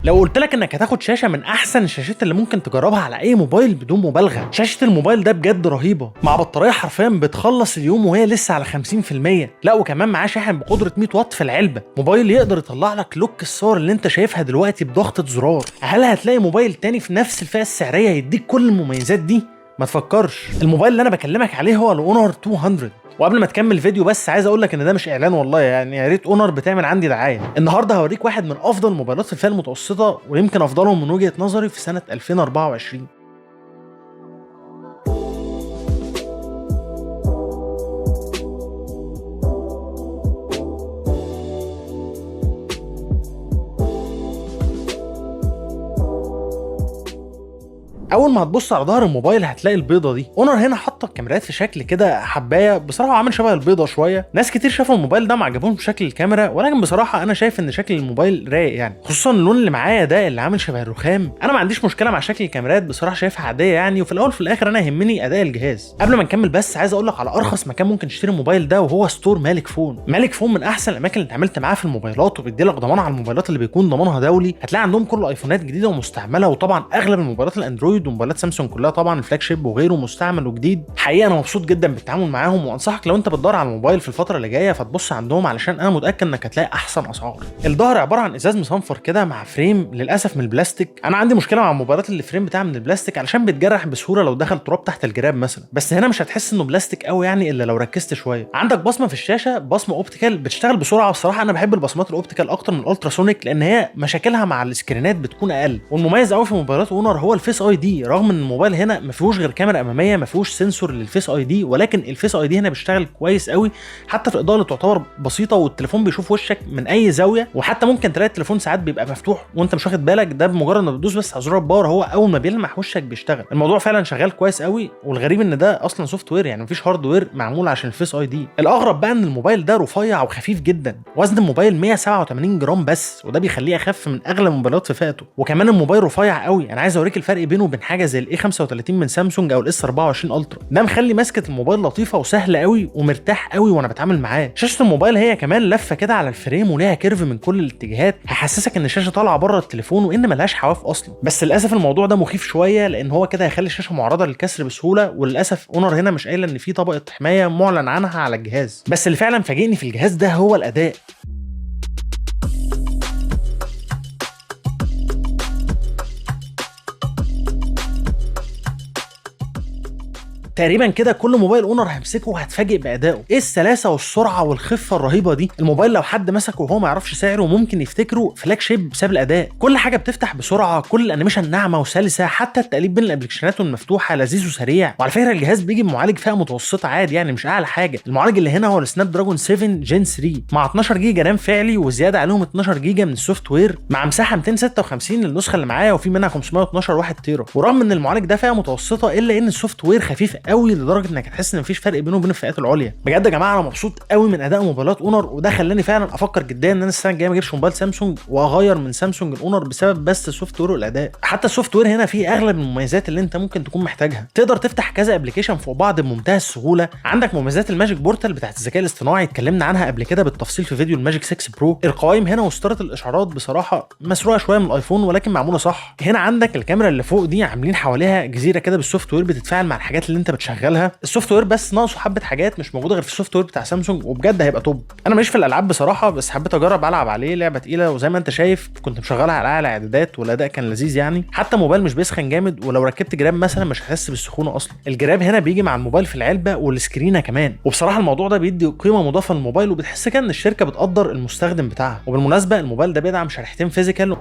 لو قلت لك انك هتاخد شاشه من احسن الشاشات اللي ممكن تجربها على اي موبايل بدون مبالغه، شاشه الموبايل ده بجد رهيبه، مع بطاريه حرفيا بتخلص اليوم وهي لسه على 50%، لا وكمان معاه شاحن بقدره 100 واط في العلبه. موبايل يقدر يطلع لك لوك الصور اللي انت شايفها دلوقتي بضغطه زرار. هل هتلاقي موبايل تاني في نفس الفئه السعريه يديك كل المميزات دي؟ ما تفكرش. الموبايل اللي انا بكلمك عليه هو الاونر 200. وقبل ما تكمل الفيديو بس عايز اقول لك ان ده مش اعلان والله، يعني يا ريت اونر بتعمل عندي دعايه. النهارده هوريك واحد من افضل الموبايلات في الفئه المتوسطه، ويمكن افضلهم من وجهه نظري في سنه 2024. اول ما هتبص على ظهر الموبايل هتلاقي البيضه دي. اونر هنا حاطه الكاميرات في شكل كده حبايه، بصراحه عامل شبه البيضه شويه. ناس كتير شافوا الموبايل ده ما عجبهمش شكل الكاميرا، ولكن بصراحه انا شايف ان شكل الموبايل رايق يعني، خصوصا اللون اللي معايا ده اللي عامل شبه الرخام. انا ما عنديش مشكله مع شكل الكاميرات، بصراحه شايفها عاديه يعني، وفي الاول في الاخر انا يهمني اداء الجهاز. قبل ما نكمل بس عايز اقول لك على ارخص مكان ممكن تشتري الموبايل ده، وهو ستور مالك فون. مالك فون من احسن الاماكن اللي اتعاملت معاها في الموبايلات، وبيدي لك ضمان على الموبايلات اللي بيكون ضمانها دولي. هتلاقي عندهم كل الايفونات جديده ومستعمله، وطبعا اغلب الموبايلات الاندرويد وموبايلات سامسونج كلها طبعا الفلاج شيب وغيره مستعمل وجديد. حقيقه انا مبسوط جدا بالتعامل معاهم، وانصحك لو انت بتدور على الموبايل في الفتره اللي جايه فتبص عندهم، علشان انا متاكد انك هتلاقي احسن اسعار. الظهر عباره عن ازاز مصنفر كده مع فريم للاسف من البلاستيك. انا عندي مشكله مع الموبايلات اللي الفريم بتاعها من البلاستيك، علشان بيتجرح بسهوله لو دخل تراب تحت الجراب مثلا، بس هنا مش هتحس انه بلاستيك قوي يعني الا لو ركزت شويه. عندك بصمه في الشاشه، بصمه اوبتيكال بتشتغل بسرعه، والصراحه انا بحب البصمات الاوبتيكال اكتر من الالتراسونيك، لان هي مشاكلها مع السكرينات بتكون اقل. والمميز قوي في موبايلات اونر هو الفيس اي دي، رغم ان الموبايل هنا ما فيهوش غير كاميرا اماميه، ما فيهوش سنسور للفيس اي دي، ولكن الفيس اي دي هنا بيشتغل كويس قوي، حتى في الاضاءه اللي تعتبر بسيطه، والتليفون بيشوف وشك من اي زاويه. وحتى ممكن تلاقي التليفون ساعات بيبقى مفتوح وانت مش واخد بالك، ده بمجرد ما بتدوس بس على زرار الباور هو اول ما بيلمح وشك بيشتغل. الموضوع فعلا شغال كويس قوي، والغريب ان ده اصلا سوفت وير يعني مفيش هاردوير معمول عشان الفيس اي دي. الاغرب بقى ان الموبايل ده رفيع وخفيف جدا، وزن الموبايل 187 جرام بس، وده بيخليه اخف من اغلب الموبايلات في فئته. وكمان الموبايل رفيع قوي، انا عايز اوريك الفرق بينه وبين حاجه زي الاي 35 من سامسونج او الاس 24 الترا. ده مخلي مسكه الموبايل لطيفه وسهله قوي ومرتاح قوي وانا بتعامل معاه. شاشه الموبايل هي كمان لفه كده على الفريم وليها كيرف من كل الاتجاهات، هيحسسك ان الشاشه طالعه بره التليفون وان ملهاش حواف اصلا. بس للاسف الموضوع ده مخيف شويه، لان هو كده هيخلي الشاشه معرضه للكسر بسهوله، وللاسف اونر هنا مش قايله ان في طبقه حمايه معلن عنها على الجهاز. بس اللي فعلا فاجئني في الجهاز ده هو الاداء. تقريبا كده كل موبايل اونر همسكه وهتفاجئ بادائه. ايه السلاسه والسرعه والخفه الرهيبه دي. الموبايل لو حد مسكه وهو ما يعرفش سعره ممكن يفتكره فلاج شيب بسبب الاداء. كل حاجه بتفتح بسرعه، كل الانيميشن ناعمه وسلسه، حتى التقليب بين الابلكيشنات المفتوحه لذيذ وسريع. وعلى فكره الجهاز بيجي بمعالج فئه متوسطه عادي يعني، مش اعلى حاجه. المعالج اللي هنا هو السناب دراجون 7 جين 3 مع 12 جيجا رام فعلي، وزياده عليهم 12 جيجا من السوفت وير، مع مساحه 256 للنسخه اللي معايا، وفي منها 512 1 تيرا. ورغم ان المعالج ده فئه متوسطه الا ان السوفت وير خفيف قوي لدرجه انك هتحس ان مفيش فرق بينه وبين الفئات العليا. بجد يا جماعه انا مبسوط قوي من اداء موبايلات اونر، وده خلاني فعلا افكر جدا ان انا السنه الجايه ما اجيبش موبايل سامسونج واغير من سامسونج الاونر بسبب بس السوفت وير والاداء. حتى السوفت وير هنا فيه اغلب المميزات اللي انت ممكن تكون محتاجها، تقدر تفتح كذا ابلكيشن فوق بعض بمنتهى السهوله. عندك مميزات الماجيك بورتال بتاعت الذكاء الاصطناعي اتكلمنا عنها قبل كده بالتفصيل في فيديو الماجيك 6 برو. القوائم هنا وستاره الاشعارات بصراحه مسروقه شويه من الايفون ولكن معموله صح. هنا عندك الكاميرا اللي فوق دي عاملين حواليها جزيره كده بالسوفت وير بتتفاعل مع الحاجات اللي انت بتشغلها. السوفت وير بس ناقصه حبه حاجات مش موجوده غير في السوفت وير بتاع سامسونج، وبجد هيبقى توب. انا مش في الالعاب بصراحه، بس حبيت اجرب العب عليه لعبه تقيله، وزي ما انت شايف كنت مشغلها على اعلى اعدادات والاداء كان لذيذ يعني. حتى الموبايل مش بيسخن جامد، ولو ركبت جراب مثلا مش هتحس بالسخونه اصلا. الجراب هنا بيجي مع الموبايل في العلبه والسكرينه كمان، وبصراحه الموضوع ده بيدي قيمه مضافه للموبايل، وبتحس كده ان الشركه بتقدر المستخدم بتاعها. وبالمناسبه الموبايل ده بيدعم شريحتين فيزيكال.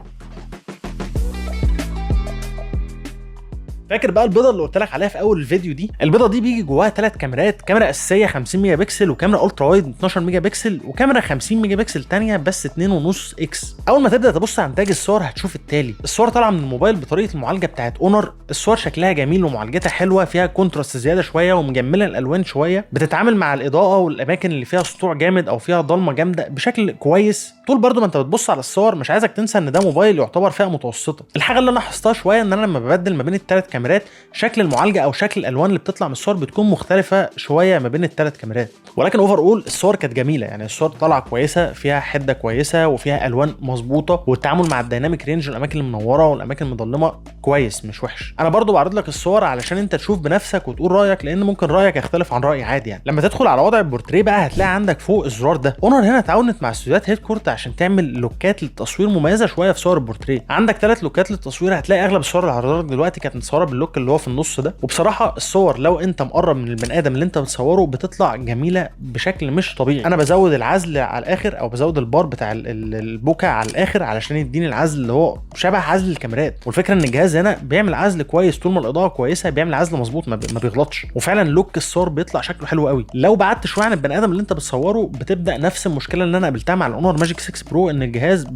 فاكر بقى البيضه اللي قلت لك عليها في اول الفيديو دي؟ البيضه دي بيجي جواها 3 كاميرات، كاميرا اساسيه 50 ميجا بكسل، وكاميرا الترا وايد 12 ميجا بكسل، وكاميرا 50 ميجا بكسل ثانيه بس 2.5 اكس. اول ما تبدا تبص على انتاج الصور هتشوف التالي. الصور طالعه من الموبايل بطريقه المعالجه بتاعت اونر. الصور شكلها جميل ومعالجتها حلوه، فيها كونتراست زياده شويه ومجمله الالوان شويه، بتتعامل مع الاضاءه والاماكن اللي فيها سطوع جامد او فيها ضلمه جامده بشكل كويس. طول برضو ما انت بتبص على الصور مش عايزك تنسى ان ده موبايل يعتبر فئه متوسطه. الحاجه اللي انا لاحظتها شويه ان انا لما ببدل ما بين ال3 كاميرات شكل المعالجه او شكل الالوان اللي بتطلع من الصور بتكون مختلفه شويه ما بين الثلاث كاميرات، ولكن اوفر اول الصور كانت جميله. يعني الصور طالعه كويسه، فيها حده كويسه وفيها الوان مظبوطه، والتعامل مع الديناميك رينج والاماكن المنوره والاماكن المظلمه كويس مش وحش. انا برضو بعرض لك الصور علشان انت تشوف بنفسك وتقول رايك، لان ممكن رايك يختلف عن رايي عادي. يعني لما تدخل على وضع البورتريه بقى هتلاقي عندك فوق الزرار ده. اونر هنا تعاونت مع استوديوهات هيدكورت عشان تعمل لوكات للتصوير مميزه شويه في صور البورتريه. عندك 3 لوكات للتصوير، هتلاقي اغلب الصور اللي هعرضها لك دلوقتي كانت متصوره باللوك اللي هو في النص ده، وبصراحه الصور لو انت مقرب من البني ادم اللي انت بتصوره بتطلع جميله بشكل مش طبيعي. انا بزود العزل على الاخر او بزود البار بتاع البوكا على الاخر علشان يديني العزل اللي هو شبه عزل الكاميرات، والفكره ان الجهاز هنا بيعمل عزل كويس طول ما الاضاءه كويسه، بيعمل عزل مظبوط ما بيغلطش، وفعلا لوك الصور بيطلع شكله حلو قوي. لو بعدت شويه عن البني ادم اللي انت بتصوره بتبدا نفس المشكله اللي انا قابلتها مع الاونر ماجيك 6 برو، ان الجهاز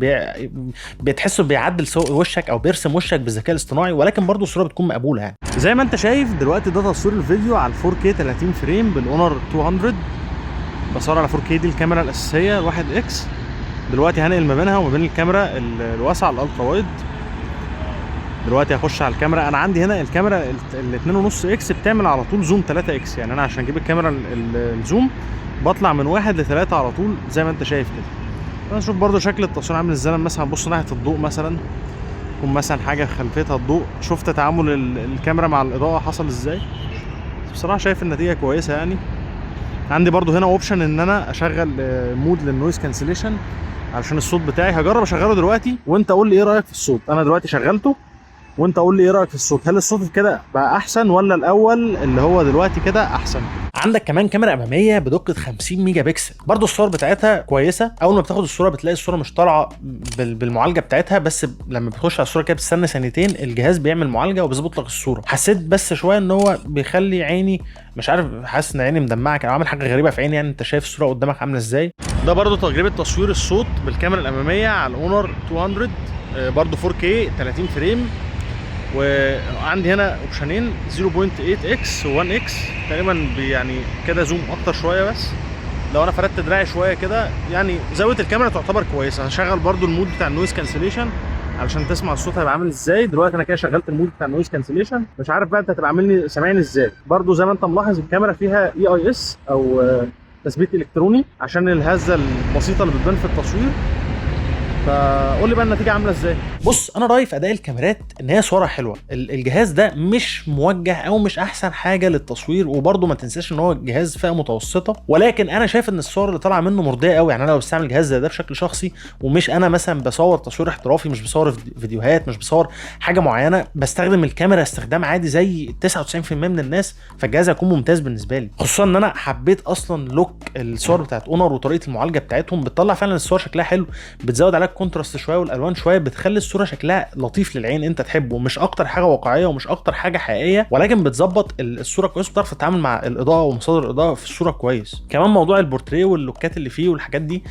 بتحسه بيعدل وشك او بيرسم وشك بالذكاء الاصطناعي، ولكن برضه الصوره بتكون مقبوله. يعني زي ما انت شايف دلوقتي ده تصوير الفيديو على 4K 30 فريم بالاونر 200. بصور على 4K دي الكاميرا الاساسيه الواحد اكس. دلوقتي هنقل ما بينها وما بين الكاميرا الواسعه الالترا وايد. دلوقتي هخش على الكاميرا. انا عندي هنا الكاميرا ال 2.5 اكس بتعمل على طول زوم 3 اكس، يعني انا عشان اجيب الكاميرا الزوم بطلع من 1 ل 3 على طول زي ما انت شايف كده. نشوف برضو شكل التصوير عامل ازاي. مثلا بص ناحيه الضوء، مثلا يكون مثلا حاجه خلفيتها الضوء، شفت تعامل الكاميرا مع الاضاءه حصل ازاي. بصراحه شايف النتيجه كويسه. يعني عندي برضو هنا اوبشن ان انا اشغل مود للنويز كانسليشن علشان الصوت بتاعي. هجرب اشغله دلوقتي وانت قول لي ايه رايك في الصوت. انا دلوقتي شغلته وانت قول لي ايه رايك في الصوت. هل الصوت كده بقى احسن ولا الاول اللي هو دلوقتي كده احسن؟ عندك كمان كاميرا اماميه بدقه 50 ميجا بكسل، برضو الصور بتاعتها كويسه. اول ما بتاخد الصوره بتلاقي الصوره مش طالعه بالمعالجه بتاعتها، بس لما بتخش على الصوره كده بتستنى ثانيتين الجهاز بيعمل معالجه وبيظبط لك الصوره. حسيت بس شويه ان هو بيخلي عيني مش عارف، حاسس ان عيني مدمعه كده، عامل حاجه غريبه في عيني. يعني انت شايف الصوره قدامك عامله ازاي. ده برضو تجربه تصوير الصوت بالكاميرا الاماميه على الاونر 200 برضو 4K 30 فريم. وعندي هنا اوبشنين 0.8x و1x تقريبا، يعني كده زوم اكتر شويه. بس لو انا فردت دراعي شويه كده يعني زاويه الكاميرا تعتبر كويسه. هشغل برضو المود بتاع النويز كانسليشن علشان تسمع الصوت هيبقى عامل ازاي. دلوقتي انا كده شغلت المود بتاع النويز كانسليشن، مش عارف بقى انت هتبقى عاملني سامعني ازاي. برضو زي ما انت ملاحظ الكاميرا فيها EIS او تثبيت الكتروني عشان الهزه البسيطه اللي بتبان في التصوير. فقول لي بقى النتيجه عامله ازاي. بص انا رايي في اداء الكاميرات ان هي صورة حلوه. الجهاز ده مش موجه او مش احسن حاجه للتصوير، وبرده ما تنساش ان هو جهاز فئه متوسطه، ولكن انا شايف ان الصور اللي طالعه منه مرضيه قوي. يعني انا لو بستعمل جهاز زي ده بشكل شخصي، ومش انا مثلا بصور تصوير احترافي، مش بصور فيديوهات، مش بصور حاجه معينه، بستخدم الكاميرا استخدام عادي زي 99% من الناس، فالجهاز هيكون ممتاز بالنسبه لي. خصوصا ان انا حبيت اصلا لوك الصور بتاعت اونر وطريقه المعالجه بتاعتهم، بتطلع فعلا الصور شكلها حلو، بتزود عليها الكونتراست شويه والالوان شويه، بتخلي الصوره شكلها لطيف للعين انت تحبه، مش اكتر حاجه واقعيه ومش اكتر حاجه حقيقيه، ولكن بتظبط الصوره كويس، بتعرف تتعامل مع الاضاءه ومصادر الاضاءه في الصوره كويس. كمان موضوع البورتريه واللوكات اللي فيه والحاجات دي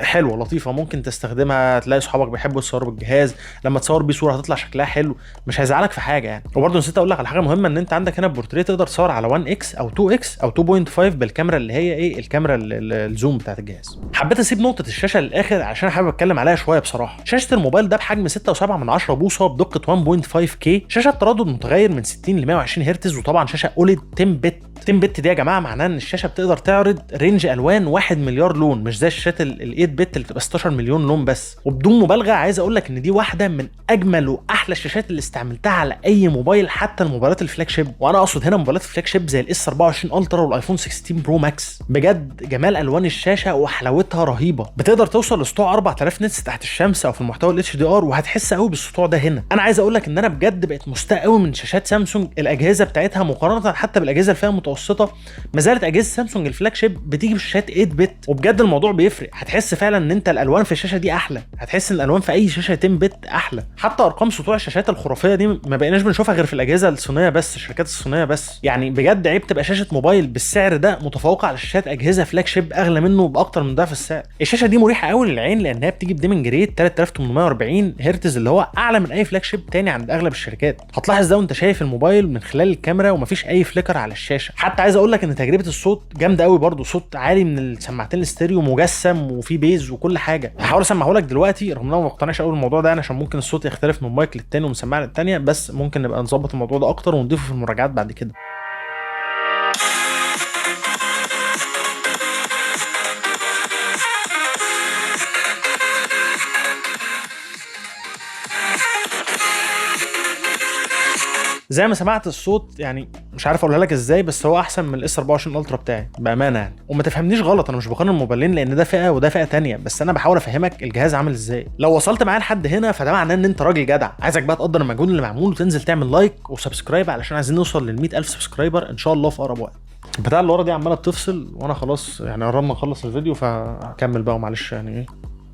حلوه لطيفه، ممكن تستخدمها. تلاقي صحابك بيحبوا يصوروا بالجهاز، لما تصور بيه صوره هتطلع شكلها حلو، مش هيزعلك في حاجه يعني. وبرده نسيت اقول لك على حاجه مهمه، ان انت عندك هنا البورتريه تقدر تصور على 1x او 2x او 2.5 بالكاميرا اللي هي ايه، الكاميرا الزوم بتاعت الجهاز. حبيت اسيب نقطه الشاشه للاخر عشان حابب اتكلم عليها شويه. بصراحه شاشه الموبايل ده بحجم 6.7 بوصه بدقه 1.5K، شاشه تردد متغير من 60 ل 120 هرتز، وطبعا شاشه اوليد 10 بت. 10 بت دي يا جماعه معناه ان الشاشه بتقدر تعرض رينج الوان 1 مليار لون، مش زي الشاشات ال 8 بت اللي بتبقى 16 مليون لون بس. وبدون مبالغه عايز اقول لك ان دي واحده من اجمل واحلى الشاشات اللي استعملتها على اي موبايل، حتى الموبايلات الفلاج شيب، وانا اقصد هنا موبايلات الفلاج شيب زي الاس 24 الترا والايفون 16 برو ماكس. بجد جمال الوان الشاشه وحلاوتها رهيبه، بتقدر توصل لسطوع 4000 نتس تحت الشمس او في المحتوى الاتش دي ار، وهتحس قوي بالسطوع ده هنا. انا عايز اقول لك ان انا بجد بقيت مستاء قوي من شاشات سامسونج، الاجهزه بتاعتها مقارنه حتى بالاجهزه الفئه المتوسطه، ما زالت اجهزه سامسونج الفلاج شيب بتيجي بشاشات 8 بت، وبجد الموضوع بيفرق. هتحس فعلا ان انت الالوان في الشاشه دي احلى، هتحس ان الالوان في اي شاشه 10 بت احلى. حتى ارقام سطوع الشاشات الخرافيه دي ما بقيناش بنشوفها غير في الاجهزه الصينيه بس، الشركات الصينيه بس. يعني بجد عيب تبقى شاشه موبايل بالسعر ده متفوقه على شاشات اجهزه فلاج شيب اغلى منه باكتر من ضعف السعر. الشاشه دي مريحه قوي للعين لانها بتيجي بديمنج ريت 3840 هرتز، اللي هو اعلى من اي فلاج شيب تاني عند اغلب الشركات. هتلاحظ ده وانت شايف الموبايل من خلال الكاميرا، ومفيش اي فليكر على الشاشه. حتى عايز اقول لك ان تجربه الصوت جامده قوي برده، صوت عالي من السماعتين الاستيريو، مجسم وفي بيز وكل حاجه. هحاول اسمعه لك دلوقتي رغم ان انا ما مقتنعش قوي بالموضوع ده، عشان ممكن الصوت يختلف من مايك للتاني ومن سماعه للتانيه، بس ممكن نبقى نظبط الموضوع ده اكتر ونضيفه في المراجعات بعد كده. زي ما سمعت الصوت يعني مش عارف اقولها لك ازاي، بس هو احسن من الاس 24 الترا بتاعي بامانه يعني. وما تفهمنيش غلط، انا مش بقارن الموبايلين لان ده فئه وده فئه تانية، بس انا بحاول افهمك الجهاز عامل ازاي. لو وصلت معايا لحد هنا فده معناه ان انت راجل جدع. عايزك بقى تقدر المجهود اللي معمول وتنزل تعمل لايك وسبسكرايب علشان عايزين نوصل لل 100,000 سبسكرايبر ان شاء الله في اقرب وقت. البتاع اللي ورا دي عماله بتفصل وانا خلاص يعني قربنا نخلص الفيديو، فكمل بقى ومعلش يعني ايه،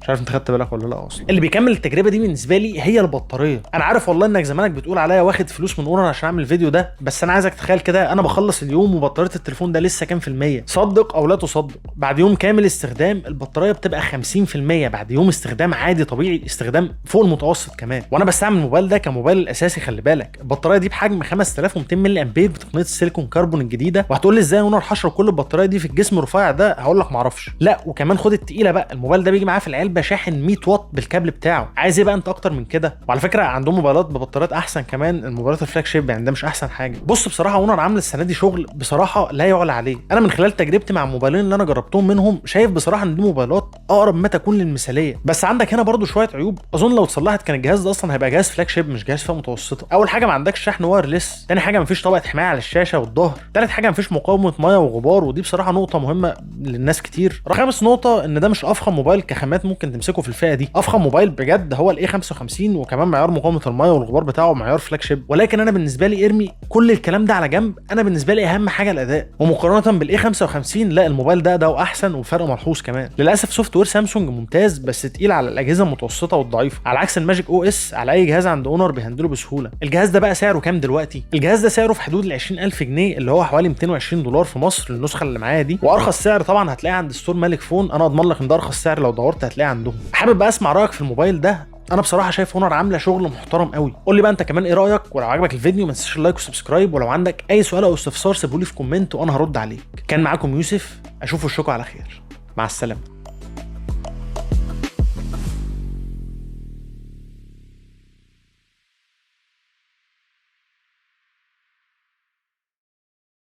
مش عارف انت خدت بالك ولا لا اصلا. اللي بيكمل التجربه دي بالنسبه لي هي البطاريه. انا عارف والله انك زمانك بتقول عليا واخد فلوس من اونر عشان اعمل الفيديو ده، بس انا عايزك تتخيل كده انا بخلص اليوم وبطاريه التليفون ده لسه كام في الميه. صدق او لا تصدق، بعد يوم كامل استخدام البطاريه بتبقى 50%، بعد يوم استخدام عادي طبيعي، استخدام فوق المتوسط كمان. وانا بستعمل الموبايل ده كموبايل الاساسي. خلي بالك البطاريه دي بحجم 5200 ملي امبير بتقنيه السيليكون كربون الجديده. وهتقول لي ازاي اونر حشر كل البطاريه دي في الجسم الرفيع ده؟ هقول لك معرفش. لا وكمان خد التقيله بقى، الموبايل ده بيجي معاه في العلبه شاحن 100 واط بالكابل بتاعه. عايز ايه بقى انت اكتر من كده؟ وعلى فكره عندهم موبايلات ببطاريات احسن كمان، الموبايلات الفلاج شيب يعني ده مش احسن حاجه. بص بصراحه اونر عامله السنه دي شغل بصراحه لا يعلى عليه. انا من خلال تجربتي مع الموبايلين اللي انا جربتهم منهم شايف بصراحه ان دي موبايلات اقرب ما تكون للمثاليه. بس عندك هنا برضو شويه عيوب اظن لو اتصلحت كان الجهاز ده اصلا هيبقى جهاز فلاج شيب مش جهاز فئه متوسطه. اول حاجه ما عندكش شحن وايرلس، تاني حاجه مفيش طبقه حمايه على الشاشه والظهر، تالت حاجه مفيش مقاومه ميه وغبار، ودي بصراحه نقطه مهمه للناس كتير. خامس نقطه ان ده مش افخم موبايل كخامات ممكن تمسكه في الفئه دي. افخم موبايل بجد هو الاي 55 وكمان معيار مقاومه الميه والغبار بتاعه معيار فلاج شيب. ولكن انا بالنسبه لي ارمي كل الكلام ده على جنب، انا بالنسبه لي اهم حاجه الاداء. ومقارنه بالاي 55 لا الموبايل ده احسن وفرق ملحوظ كمان. للاسف سوفت وير سامسونج ممتاز بس تقيل على الاجهزه المتوسطه والضعيفه، على عكس الماجيك او اس على اي جهاز عند اونر بيهندله بسهوله. الجهاز ده بقى سعره كام دلوقتي؟ الجهاز ده سعره في حدود ال 20,000 جنيه اللي هو حوالي 220 دولار في مصر النسخه اللي معايا دي. وارخص سعر طبعا هتلاقيه عند ستور مالك فون، انا اضمن لك ان ده ارخص سعر لو دورت هتلاقيه عندهم. حابب بقى اسمع رايك في الموبايل ده. انا بصراحه شايف اونر عامله شغل محترم قوي. قول لي بقى انت كمان ايه رايك، ولو عجبك الفيديو ما تنساش اللايك وسبسكرايب، ولو عندك اي سؤال او استفسار سيبولي في كومنت وانا هرد عليك. كان معاكم يوسف، اشوف وشكوا على خير، مع السلامه.